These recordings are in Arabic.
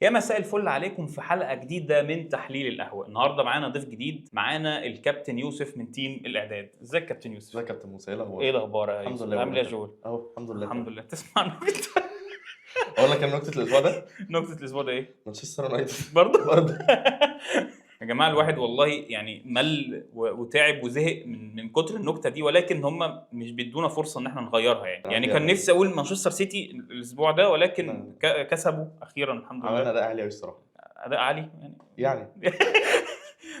يا مساء الفل عليكم في حلقة جديدة من تحليل القهوة. النهارده معانا ضيف جديد، معانا الكابتن يوسف من تيم الإعداد. ازيك كابتن يوسف؟ ازيك يا كابتن موسى؟ ايه الاخبار؟ ايه الأخبار يا الحمد يوسف؟ لله. عامل ايه يا جول؟ اهو الحمد لله. الحمد لله. تسمع نكتة؟ اقول لك نكته الاسبوع ده. نكتة الأسبوع ده ايه؟ مانشستر يونايتد برضه؟ يا جماعة الواحد والله يعني مل وتعب وزهق من كتر النكتة دي، ولكن هم مش بيدونا فرصة ان احنا نغيرها يعني كان نفسي اقول مانشستر سيتي الأسبوع ده، ولكن كسبوا أخيرا الحمد لله. عملنا اداء عالي قوي الصراحه. أداء عالي يعني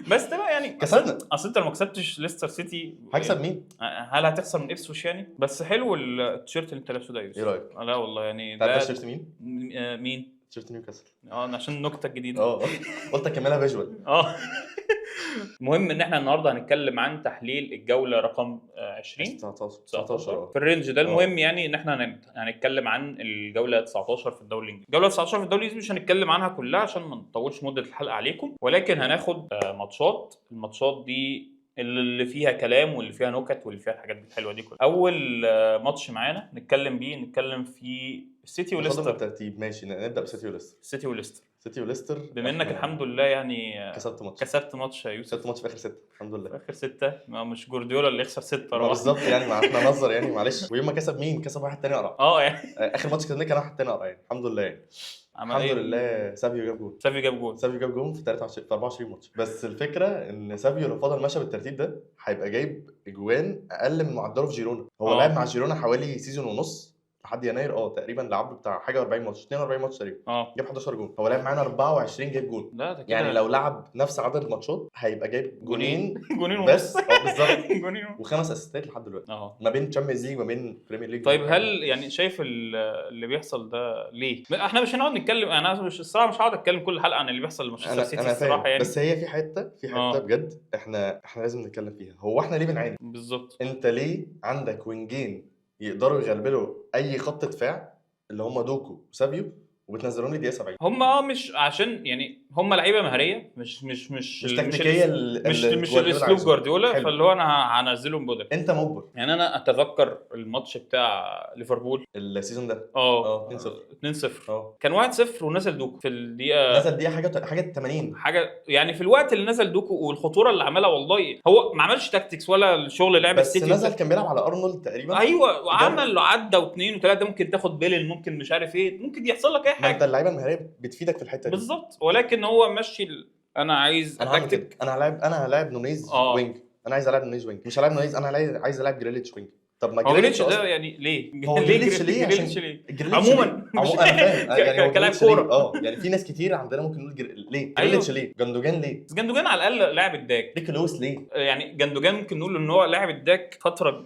بس تبقى يعني كسبنا. اصل انت لو ما كسبتش ليستر سيتي هكسب مين؟ هل هتخسر من ابسوش يعني؟ بس حلو التيشيرت اللي انت لابسه ده يوسف. ايه رايك؟ لا والله يعني تعرف تيشيرت مين؟ مين؟ تيشيرت نيوكاسل. عشان النكته الجديده. قلت اكملها فيجوال. المهم ان احنا النهارده هنتكلم عن تحليل الجوله رقم 20 19 في الرينج ده. المهم يعني ان احنا هنتكلم عن الجوله 19 في الدوري الانجليزي. الجوله 19 في الدوري الانجليزي مش هنتكلم عنها كلها عشان ما نطولش مده الحلقه عليكم، ولكن هناخد ماتشات. الماتشات دي اللي فيها كلام واللي فيها نكت واللي فيها الحاجات الحلوه دي كلها. اول ماتش معانا نتكلم في السيتي وليستر. بالترتيب ماشي، نبدا بسيتي وليستر. سيتي وليستر بما انك الحمد لله يعني كسبت ماتش يا يوسف. كسبت ماتش في اخر 6 الحمد لله. في اخر 6 ما مش جورديولا اللي يخسر 6 بالظبط يعني ما احنا نظر يعني معلش. ويوم ما كسب مين؟ كسب واحد تاني قرع. يعني اخر ماتش كسبناه كان واحد تاني قرع يعني الحمد لله يعني. الحمد لله سافيو جاب جون في 23 في 24 ماتش. بس الفكره ان سافيو لو فضل ماشي بالترتيب ده هيبقى جايب اجوان اقل من معدله في جيرونا. هو لعب مع جيرونا حوالي سيزون ونص لحد يناير تقريبا. لعب بتاع حاجه 40 ماتش 42 ماتش تقريبا. جاب 11 جون. هو لعب معانا 24 جايب جون. يعني لو لعب نفس عدد الماتشات هيبقى جايب جونين بس. بالظبط. جونين وخمس اسيستات لحد دلوقتي. ما بين تشامبيونز ليج وما بين بريمير ليج. طيب هل يعني شايف اللي بيحصل ده ليه؟ احنا مش هنقعد نتكلم، انا مش الصراحه مش هقعد اتكلم كل حلقه عن اللي بيحصل لمانشستر سيتي الصراحه يعني. بس هي في حته بجد احنا لازم نتكلم فيها. هو احنا ليه بنعاني بالظبط؟ انت ليه عندك وينجين يقدروا يغلبوا اي خط دفاع اللي هم دوكو وسابيو وبتنزلهم لي دقيقه 70؟ هم مش عشان يعني هم لعيبه مهاريه مش تكتيكيه مش الاسلوب جوارديولا، فاللي هو انا هنزلهم بدل. انت مجبر يعني انا اتذكر الماتش بتاع ليفربول السيزون ده 2-0 كان 1-0 ونزل دوكو في الدقيقه. نزل دقيقه حاجه 80 حاجه يعني في الوقت اللي نزل دوكو والخطوره اللي عملها. والله هو ما عملش تاكتكس ولا الشغل لعب السيتي، بس نزل كان بيلعب على ارنولد تقريبا. ايوه وعمل له عدى واثنين وثلاثه. ممكن تاخد بيلن، ممكن مش عارف ايه، ممكن يحصل لك اي حاجه. انت اللعيبه المهاريه بتفيدك في الحته دي بالظبط. ولكن هو ماشي انا عايز تكتيك. انا هلاعب نونيز وينج. انا عايز العب نونيز وينج، مش هلاعب نونيز. انا عايز العب جريليتش وينج. طب ما جريليتش ده يعني ليه؟ جريليتش ليه؟ عموما انا فاهم يعني كلاعب كوره. يعني في ناس كتير عندنا ممكن نقول ليه جريليتش ليه؟ جندوجان ليه؟ جندوجان على الاقل لاعب الداك. ريك لويس ليه؟ يعني جندوجان ممكن نقول ان هو لاعب الداك فتره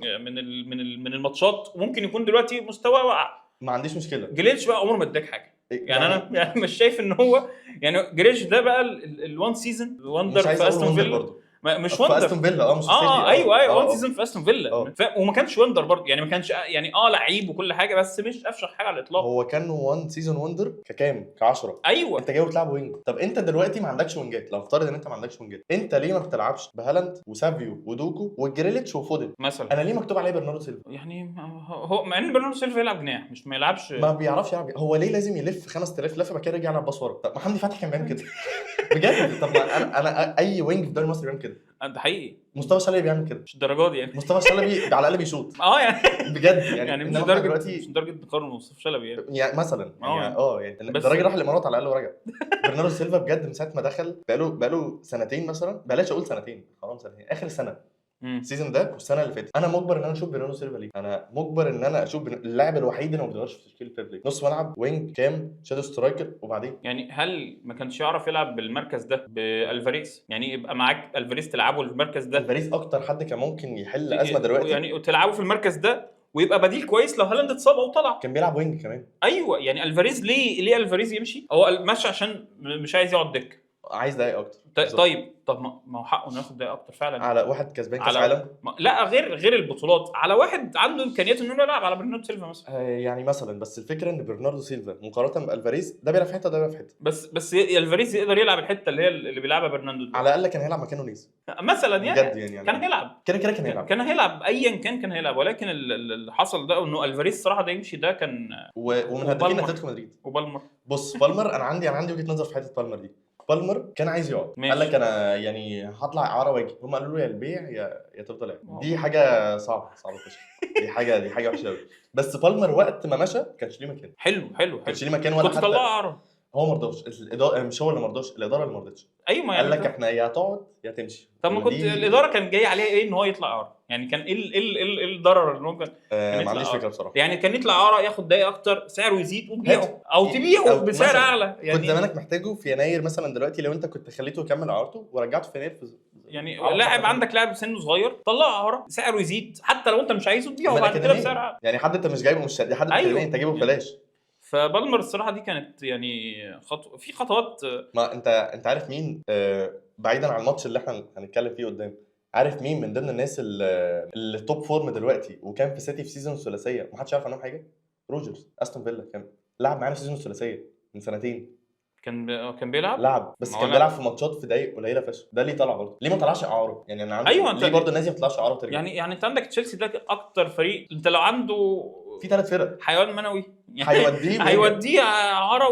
من الماتشات، وممكن يكون دلوقتي مستواه وقع. ما عنديش مشكله. جريليتش بقى عمره ما اداك حاجه. يعني انا يعني مش شايف ان هو يعني جريليتش ده بقى الوان سيزون وندر في استون فيلا. مش وندر في استون فيلا مش ايوه وان سيزون في استون فيلا. وما كانش وندر برضه يعني. ما كانش يعني لعيب وكل حاجه، بس مش افشخ حاجه على الاطلاق. هو كان وان سيزون وندر كام ك10. ايوه انت جاي تلعب وينج. طب انت دلوقتي ما عندكش وينجات. لو افترض ان انت ما عندكش وينجات، انت ليه ما بتلعبش بهالاند وسافيو ودوكو وجريليتش وفودن مثلا؟ انا ليه مكتوب عليه برناردو سيلفا؟ يعني هو مع ان برناردو سيلفا يلعب جناح مش ما يلعبش، ما بيعرفش يلعب. هو ليه لازم يلف 5000 لفه بعد كده يرجع يلعب باص ورا؟ طب ما حمدي فتحي كان بيعمل كده بجد. طب ما انا اي وينج في الدوري المصري بيعمل كده. ده حقيقي. مصطفى شلبي بيعمل كده. مش الدرجات دي يعني. مصطفى شلبي على الاقل بيشوط. يعني بجد يعني مش درجه نقارن مصطفى شلبي يعني مثلا يعني الراجل راح الامارات على الاقل ورجع. برناردو سيلفا بجد من ساعه ما دخل بقاله سنتين مثلا. بلاش اقول سنتين، حرام سنتين، اخر سنه السيزون ده والسنه اللي فاتت. انا مجبر ان انا اشوف برناردو سيلفا ليه. انا مجبر ان انا اشوف اللاعب الوحيد اللي ما بيقدرش في تشكيل البلاي. نص ملعب، وينج، كام، شادو سترايكر. وبعدين يعني هل ما كانش يعرف يلعب بالمركز ده بالفاريز؟ يعني يبقى معاك الفاريز تلعبه في المركز ده. الفاريز اكتر حد كان ممكن يحل ازمه دلوقتي يعني وتلعبه في المركز ده ويبقى بديل كويس لو هالاند اتصاب او طلع. كان بيلعب وينج كمان. ايوه يعني الفاريز ليه الفاريز يمشي؟ هو ماشي عشان مش عايز يقعد دكه. عايز دقايق اكتر. طيب طب ما هو حقه انه ياخد دقايق اكتر فعلا على واحد كسبان كاس عالم. لا غير البطولات، على واحد عنده امكانيات انه يلعب على برناردو سيلفا مثلا. يعني مثلا، بس الفكره ان برناردو سيلفا مقارنه بالفاريز ده بيلعب في حته ده بيلعب في حته. بس الفاريز يقدر يلعب الحته اللي بيلعبها برناردو على الاقل كان هيلعب مكانه نيز مثلا بجد يعني كان هيلعب كان هيلعب ايا كان هيلعب، ولكن اللي حصل ده انه الفاريز صراحه ده يمشي، ده كان ومن هدافين اتلتيكو مدريد. وبالمر بص بالمر انا عندي وجهه نظر في حته بالمر دي. بالمر كان عايز يقعد، قال لك انا يعني هطلع اعاره واجي، هم قالوا له يا البيع يا تفضل قاعد. دي حاجه صعبه فشخ. دي حاجه وحشه قوي. بس بالمر وقت ما مشى كانش ليه مكان. حلو كانش ليه مكان ولا كنت طلعه اعاره. هو ما رضاش، الاداره مش هو اللي ما رضاش، الاداره اللي ما رضتش. ايوه ما قال لك احنا يا تقعد يا تمشي. طب ما كنت الاداره كان جاي عليها ايه ان هو يطلع اعاره؟ يعني كان ايه الضرر ان هو كان ما عنديش فكره بصراحه. يعني كان يطلع اعاره ياخد دقايق اكتر، سعره يزيد وتبيعه او تبيعه بسعر اعلى. يعني كنت زمانك محتاجه في يناير مثلا، دلوقتي لو انت كنت خليته يكمل اعارته ورجعته في يناير يعني لاعب عندك لاعب سنه صغير طلعه اعاره سعره يزيد، حتى لو انت مش عايزه تبيعه بعد كده بسعر اعلى. يعني حد انت مش جايبه، مش حد انت جايبه ببلاش. فبالمر الصراحه دي كانت يعني في خطوات. ما انت عارف مين بعيدا عن الماتش اللي احنا هنتكلم فيه قدام، عارف مين من ضمن الناس اللي توب فورم دلوقتي وكان في سيتي في سيزون ثلاثيه ومحدش يعرف عنهم حاجه؟ روجرز استون فيلا كان لعب معانا في سيزون ثلاثيه من سنتين. كان بيلعب لعب بس كان بيلعب في ماتشات في دقايق قليله فشخ. ده ليه طلع برضه؟ ليه ما طلعش اعاره؟ يعني انا عندي ليه برضه الناس ما طلعش اعاره ترجع؟ يعني انت عندك تشيلسي ده اكتر فريق، انت لو عنده في 3 فرق حيوان منوي هيوديه اعاره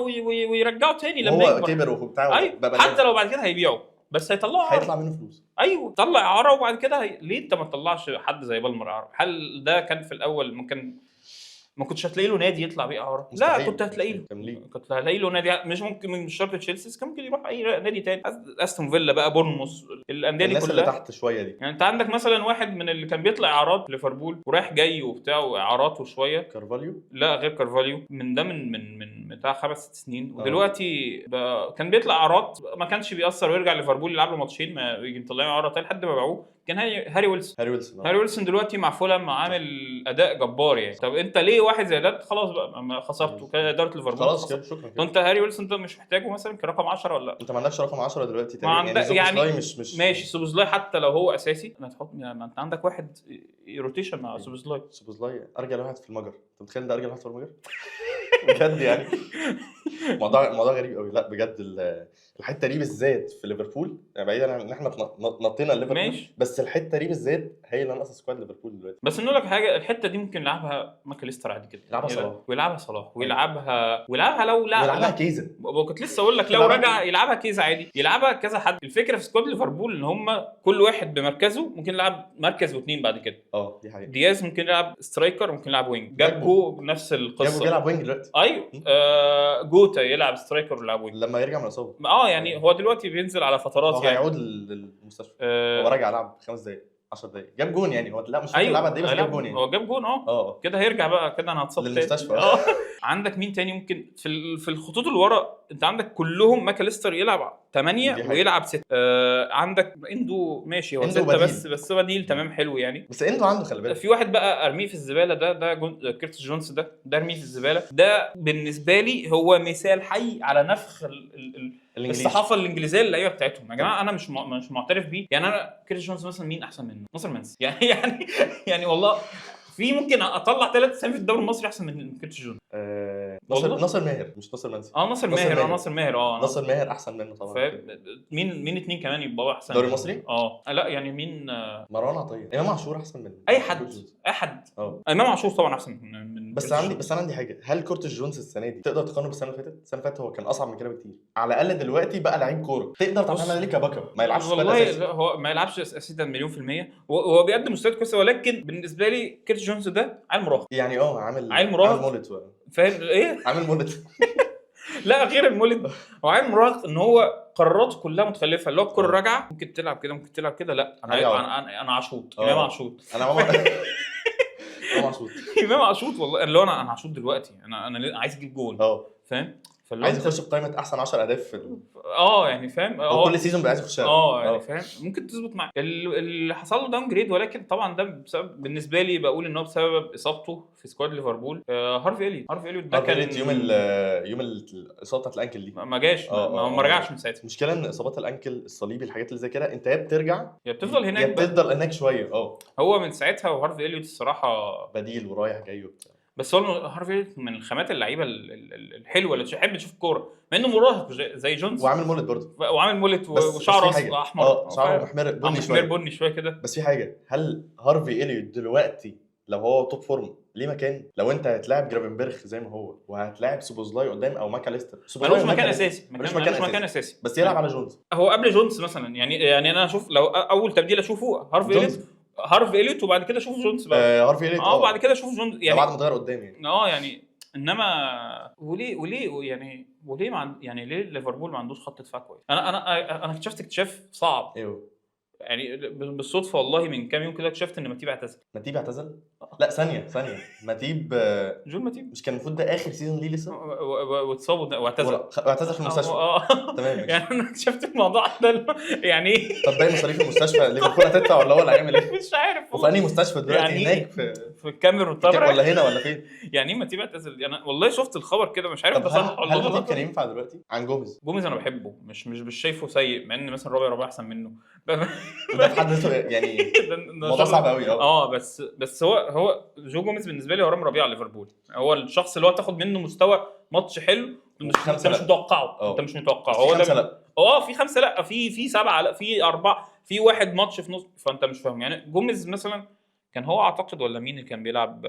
ويرجعه تاني لما هو كبر وبتاع. أيوة. حتى لو بعد كده هيبيعه بس هيطلع منه فلوس. ايوه طلع اعاره وبعد كده ليه انت ما تطلعش حد زي بالمر اعاره؟ هل ده كان في الاول ممكن ما كنتش هتلاقي له نادي يطلع بيه اعاره؟ لا كنت هتلاقي له نادي، مش شرط تشيلسي، كان ممكن يروح اي نادي تاني، استون فيلا بقى، بورنموث، الانديه دي كلها اللي تحت شويه دي. يعني انت عندك مثلا واحد من اللي كان بيطلع اعارات ليفربول ورايح جاي وبتاع واعارات وشويه، كارفاليو. لا غير كارفاليو، من بتاع 5-6 سنين، ودلوقتي كان بيطلع اعارات ما كانش بيأثر ويرجع ليفربول يلعب له ماتشين ما يجي مطلعين اعاره تاني لحد ما باعوه. كان هاري ويلسون دلوقتي مع فولهام عامل اداء جبار يعني. طب انت ليه واحد زي ده خلاص بقى خسرته كاداره ليفربول خلاص كده شكرا كده. انت هاري ويلسون ده مش محتاجه مثلا كرقم 10 ولا لا؟ انت ما عندكش رقم 10 دلوقتي تقريبا يعني مش ماشي. سوبوزلاي حتى لو هو اساسي ما تحط، ما انت عندك واحد روتيشن مع سوبوزلاي ارجل واحد في المجر. انت متخيل ده ارجل واحد في المجر؟ بجد يعني موضوع غريب قوي. لا بجد الحته دي بالذات في ليفربول، يعني بعيدا عن ان احنا نطينا ليفربول، بس الحته دي بالذات هي اللي ناقصه سكواد ليفربول دلوقتي. بس نقول لك حاجه، الحته دي ممكن يلعبها ماكاليستر عادي كده، يلعبها صلاح ويلعبها لو يلعبها كيزا. كنت لسه اقول لك لو رجع يلعبها كيزا عادي، يلعبها كذا حد. الفكره في سكواد ليفربول ان هم كل واحد بمركزه، ممكن يلعب مركز واثنين بعد كده. دي حقيقه. دياز ممكن يلعب سترايكر، ممكن يلعب وينج. جابكو نفس القصه، بيلعب وينج دلوقتي. ايوه جوتا يلعب سترايكر ويلعب وينج لما يرجع من الاصابه. يعني هو دلوقتي بينزل على فترات، هو هيعود للمستشفى. هو راجع لعب 5 دقايق 10 دقايق جاب جون يعني. هو لا مش فاكر لعب قد ايه بس جاب جون يعني. هو جاب جون كده هيرجع بقى كده انا هتصاب للمستشفى. عندك مين تاني ممكن في الخطوط اللي ورا؟ انت عندك كلهم ماكاليستر يلعب 8 ويلعب 6. عندك اندو ماشي هو 6 بس بديل تمام حلو يعني. بس اندو عنده خلي بالك في واحد بقى ارميه في الزباله، ده كيرتس جونز ده ارميه في الزباله. ده بالنسبه لي هو مثال حي على نفخ الصحافه الانجليزيه اللعيبه بتاعتهم. يا جماعه انا مش معترف بيه يعني. انا كيرتس جونز مثلا مين احسن منه؟ ناصر منسي يعني والله في ممكن اطلع 3 اسامي في الدوري المصري احسن من كيرتس جونز. ناصر ماهر مش ناصر منسي. ناصر ماهر ناصر ماهر احسن منه طبعا. مين 2 كمان يبقوا احسن الدوري المصري؟ لا يعني مين؟ مروان عطيه. امام عاشور احسن منه. اي حد امام عاشور طبعا احسن من بس انا عندي حاجه. هل كورتس جونز السنه دي تقدر تقارنه بالسنه اللي فاتت؟ السنه اللي فاتت هو كان اصعب من كده بكتير. على الاقل دلوقتي بقى لعيب كوره تقدر تعمل عليه كباك اب، ما يلعبش والله. هو ما يلعبش اساسي ده مليون في المية. هو بيقدم مستويات كويسه، ولكن بالنسبه لي كيرتس جونز ده عيل مراهق يعني. عيل مراهق فاهم ايه؟ عامل مولد لا غير المولد، هو عيل مراهق ان هو قراراته كلها متخلفه. اللي هو الكره راجعه ممكن تلعب كده ممكن تلعب كده. لا انا عشوط. امام عشوط والله. اللي هو انا عشوط دلوقتي. انا عايز اجيب جول فاهم. عايز يخش في قائمه احسن 10 اهداف في يعني فاهم، هو كل سيزون عايز يخشها. يعني فاهم ممكن تظبط معاه. اللي حصل له داون جريد، ولكن طبعا ده بسبب، بالنسبه لي بقول ان هو بسبب اصابته في سكواد ليفربول. هارفي اليوت ده كان يوم الاصابه بتاعت الانكل دي ما جاش، ما رجعش من ساعتها. المشكله ان اصابات الانكل الصليبي الحاجات اللي زي كده انت يا بترجع يا بتفضل هناك، يا بتفضل هناك شويه. هو من ساعتها وهارفي اليوت الصراحه بديل ورايح جاي وبتاع. بس هو هارفي اليوت من الخامات اللعيبه الحلوه اللي تحب تشوف الكوره، مع انه مراهق زي جونز، وعامل مولد برضه، وعامل مولد وشعره احمر، شعره محمر بني شويه كده. بس في حاجه، هل هارفي اليوت دلوقتي لو هو توب فورم ليه مكان؟ لو انت هتلاعب جرافنبرخ زي ما هو وهتلاعب سوبوزلاي قدام او ماكاليستر، ملوش مكان اساسي، مكان اساسي، بس يلعب على جونز. هو قبل جونز مثلا، يعني انا اشوف لو اول تبديل اشوفه هارفي اليوت وبعد كده اشوف جونز بقى. هارفي اليوت وبعد كده اشوف جونز يعني بعد ما اتغير قدام يعني. يعني انما وليه يعني ليه ليفربول ما عندوش خط دفاع كويس؟ انا اكتشفت اكتشاف صعب. يعني بالصدفه والله من كام يوم كده اكتشفت ان ماتيب اعتزل. لا ثانيه ماتيب جول ماتيب مش كان المفروض ده اخر سيزون ليه لسه واتصاب واعتزل في المستشفى. تمام يعني انا اكتشفت الموضوع ده يعني. طب باقي مصاريف المستشفى ليفربول هتدفع ولا هو اللي هيعمل ايه؟ مش عارف. وفي انهي مستشفى دلوقتي يعني هناك في الكاميرون طبعا ولا هنا ولا فين؟ يعني ماتيب اعتزل. انا والله شفت الخبر كده مش عارف ده صح ولا لا. هل كان ينفع دلوقتي عن جوميز انا بحبه، مش شايفه سيء، مع ان مثلا ربيع احسن منه ده في حد ذاته يعني الموضوع صعب قوي. بس هو جو جوميز بالنسبه لي هو رامي ربيعه ليفربول، هو الشخص اللي هو تاخد منه مستوى ماتش حلو انت مش متوقعه. هو ده في 5 لا في 7 لا في 4 في 1 ماتش في نص، فانت مش فاهم. يعني جوميز مثلا كان هو اعتقد ولا مين اللي كان بيلعب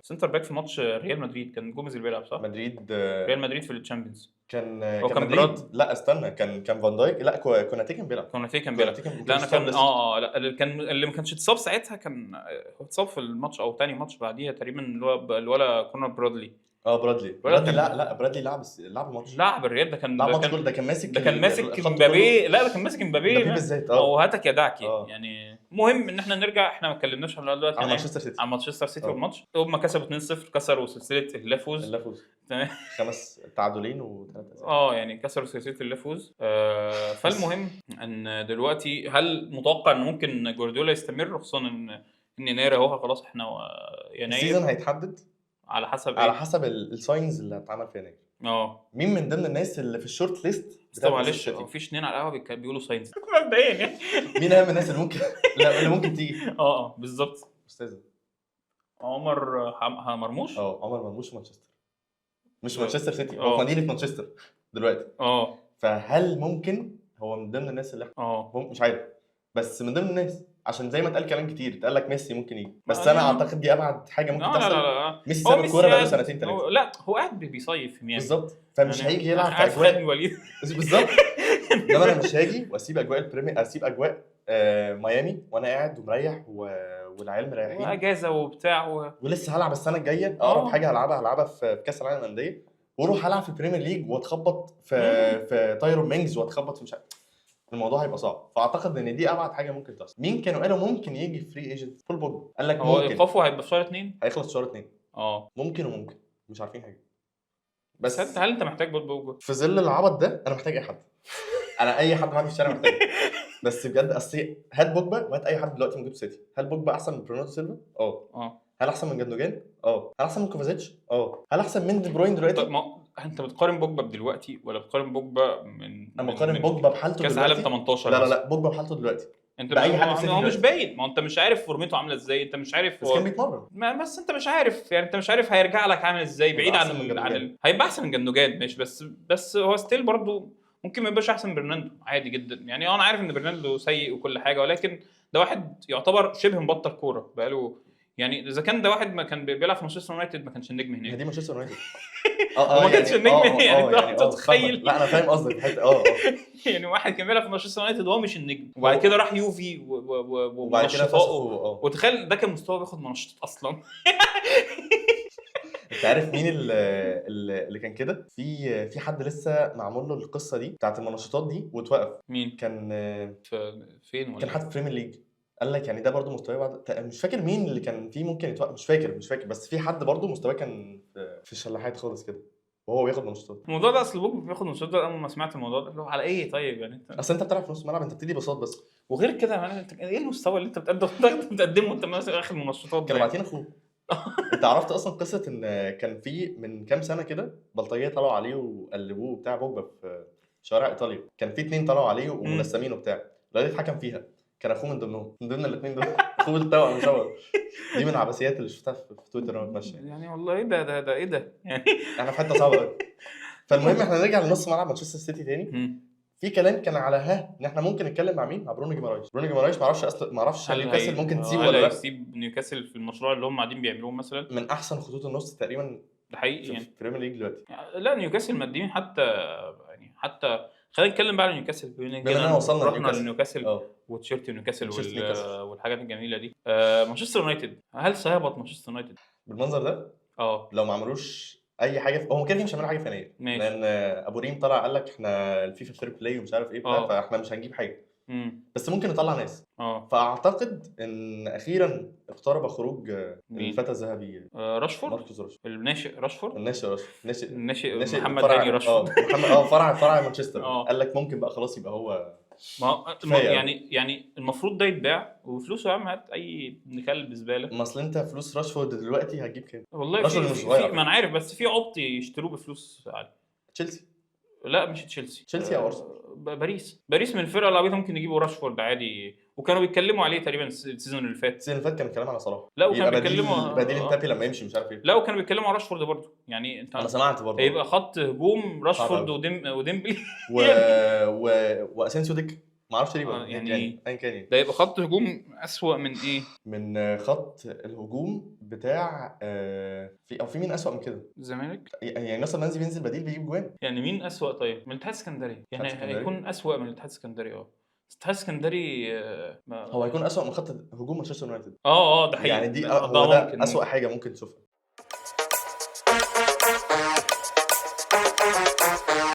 سنتر باك في ماتش ريال مدريد؟ كان جوميز اللي بيلعب صح؟ ريال مدريد في الشامبيونز كان مدريد. لا استنى، كان فان دايك. لا كوناتي كان بيلعب. لا انا كان لا اللي كان اللي ما كانش اتصاب ساعتها كان هو اتصاب في الماتش او تاني ماتش بعديها تقريبا، الولا كونر برادلي. برادلي لا برادلي لعب الماتش، لعب الريال. ده كان ماسك مبابي. لا ده كان ماسك مبابي بالذات. وهاتك يا دعكي. يعني مهم ان احنا نرجع، احنا ما اتكلمناش دلوقتي عن مانشستر سيتي والماتش. هم كسبوا 2-0، كسروا سلسله اللافوز. تمام 5 تعادلين و3 يعني كسروا سلسله اللافوز. فالمهم ان دلوقتي هل متوقع ان ممكن جوارديولا يستمر، خصوصا ان يناير اهو خلاص، احنا يناير السيزون هيتحدد على حسب الساينز اللي هتعمل في يناير. مين من ضمن الناس اللي في الشورت ليست؟ معلش مفيش 2 على القهوه بيقولوا ساينز مبدئيا يعني. مين اهم الناس اللي ممكن تيجي؟ بالظبط. استاذ عمر مرموش. عمر مرموش مانشستر، مش مانشستر سيتي. هو مدينه مانشستر دلوقتي. فهل ممكن هو من ضمن الناس اللي مش عارف، بس من ضمن الناس، عشان زي ما اتقال كلام كتير اتقال لك ميسي ممكن يجي، بس انا اعتقد دي ابعد حاجه ممكن تحصل. لا. ميسي ساب الكوره بقاله 2 3. لا هو قاعد بيصيف في ميامي بالظبط، فمش يعني هيجي يلعب في اجواء بالظبط. انما انا مش هاجي واسيب اجواء البريمير، اسيب اجواء ميامي وانا قاعد ومريح والعيال مريحين واجازه وبتاع ولسه هلعب السنه الجايه. اقرب حاجه هلعبها في كاس العالم للانديه، واروح العب في البريمير ليج واتخبط في تايرون مينجز واتخبط في مش عارف. الموضوع هيبقى صعب. فاعتقد ان دي ابعد حاجه ممكن تحصل. مين كانوا قالوا ممكن يجي فري ايجنت؟ بول بوجبا قال لك ممكن. ايقافه هيبقى في شهر 2، هيخلص شهر 2. ممكن مش عارفين حاجه. بس هل انت محتاج بول بوجبا في ظل العبط ده؟ انا محتاج اي حد. انا اي حد معايا في الشارع محتاج. بس بجد اصل هات بوجبا وهات اي حد دلوقتي موجود في سيتي. هل بوجبا احسن من برونو سيلفا؟ هل احسن من جندوجان؟ هل احسن من كوفازيتش؟ هل احسن من دي بروين دلوقتي؟ انت بتقارن بوجبا بدلوقتي ولا بتقارن بوجبا انا بقارن بوجبا بحالته دلوقتي؟ كاس عالم 18. لا بوجبا بحالته دلوقتي. انت باي حد هو مش باين، ما انت مش عارف فورمته عامله ازاي، انت مش عارف بس كان بيتمرن. بس انت مش عارف، يعني انت مش عارف هيرجع لك عامل ازاي بعيد عن هيبقى احسن من جندوجان ماشي، بس هو ستيل برضو ممكن ما يبقاش احسن من برناندو عادي جدا. يعني انا عارف ان برناندو سيء وكل حاجه، ولكن ده واحد يعتبر شبه مبطل كوره بقاله. يعني اذا كان ده واحد ما كان بيلعب في مانشستر يونايتد ما كانش النجم هناك. دي مانشستر يونايتد ما كانش النجم يعني تتخيل. لا انا فاهم قصدك الحته. يعني واحد كان بيلعب في مانشستر يونايتد وهو مش النجم، وبعد كده راح يوفي وبعد كده وتخيل ده كان مستوى بياخد منشطات اصلا. انت عارف مين اللي كان كده؟ في حد لسه معمول له القصه دي بتاعت المنشطات دي وتوقف. مين كان؟ فين ولا كان حد في بريمير ليج قال لك يعني ده برضو مستواه بعد. مش فاكر مين اللي كان فيه ممكن يتوقف. مش فاكر بس في حد برضو مستواه كان في الشلاحات خالص كده وهو بياخد منشطات. الموضوع ده اصل بوجبا بياخد منشطات ده، اول ما سمعت الموضوع ده اللي هو على ايه طيب يعني انت. اصل انت بتلعب في نص الملعب، انت بتدي باصات بس. وغير كده يا مان، انت ايه المستوى اللي انت بتقدمه وانت مثلا اخر منشطات ده كانوا يعني؟ باعتين اخوه. انت عرفت اصلا قصه ان كان في من كام سنه كده بلطجيه طلعوا عليه وقلبوه بتاع بوجبا في شوارع ايطاليا، كان في 2 طلعوا عليه وملثمين وبتاع، الراجل اتحكم فيها، كان اخوه من ضمنهم، من ضمن الاثنين دول. اخوه التوأم مصور. دي من العبثيات اللي شفتها في تويتر وانا بتمشى. يعني والله ايه ده ايه ده يعني. احنا في حته صعبه قوي. فالمهم احنا نرجع لنص ملعب مانشستر سيتي تاني. في كلام كان على ان احنا ممكن نتكلم مع مين؟ مع برونو جيمارايش. برونو جيمارايش ما اعرفش نيوكاسل ممكن تسيبه ولا لا. يسيب نيوكاسل في المشروع اللي هم قاعدين بيعملوه مثلا؟ من احسن خطوط النص تقريبا ده حقيقي يعني في بريمير ليج دلوقتي. لا نيوكاسل ماديين حتى يعني، حتى خلينا نتكلم بقى على نيوكاسل بما اننا وصلنا رحنا لنيوكاسل وتيشيرت نيوكاسل والحاجات الجميله دي. مانشستر يونايتد، هل سيهبط مانشستر يونايتد بالمنظر ده؟ لو ما عملوش اي حاجه هو كده مش هيعملوا حاجه فنيه، لان ابو ريم طلع قال لك احنا الفيفا فير بلاي ومش عارف ايه بتاع، فاحنا مش هنجيب حاجه. بس ممكن نطلع ناس. فاعتقد ان اخيرا اقترب خروج الفتى الذهبي راشفورد، ماركوس راشفورد، الناشئ راشفورد، الناشئ محمد هاني راشفورد. محمد فرع مانشستر. قال لك ممكن بقى خلاص يبقى هو يعني المفروض ده يتباع وفلوسه. يا عم هات اي كلب زباله. ما اصل انت فلوس راشفورد دلوقتي هتجيب كام؟ والله في ما انا عارف، بس في عبط يشتروه بفلوس عاليه. تشيلسي؟ لا مش تشيلسي او ارسنال. باريس من الفرقه العبيطه ممكن يجيبوا راشفورد عادي، وكانوا بيتكلموا عليه تقريبا السيزون اللي فات. كان الكلام على صلاح. لا وكانوا بيتكلموا بديل امبابي لما يمشي مش عارف ايه. لا وكانوا بيتكلموا على راشفورد برضه يعني. انت انا سمعت برضه هيبقى خط هجوم راشفورد وديمبلي واسينسيو ديك، ما اعرفش ليه بقى يعني ايا كان ده يبقى خط هجوم اسوأ من ايه؟ من خط الهجوم بتاع في مين اسوأ من كده؟ الزمالك يعني ناصر منسي بينزل بديل بيجيب جوان. يعني مين اسوأ طيب؟ من الاتحاد السكندري يعني هيكون اسوأ من الاتحاد السكندري. الاتحاد السكندري هو هيكون اسوأ من خط هجوم مانشستر يونايتد. ده حقيقي يعني دي هو ده اسوأ حاجه ممكن تشوفها.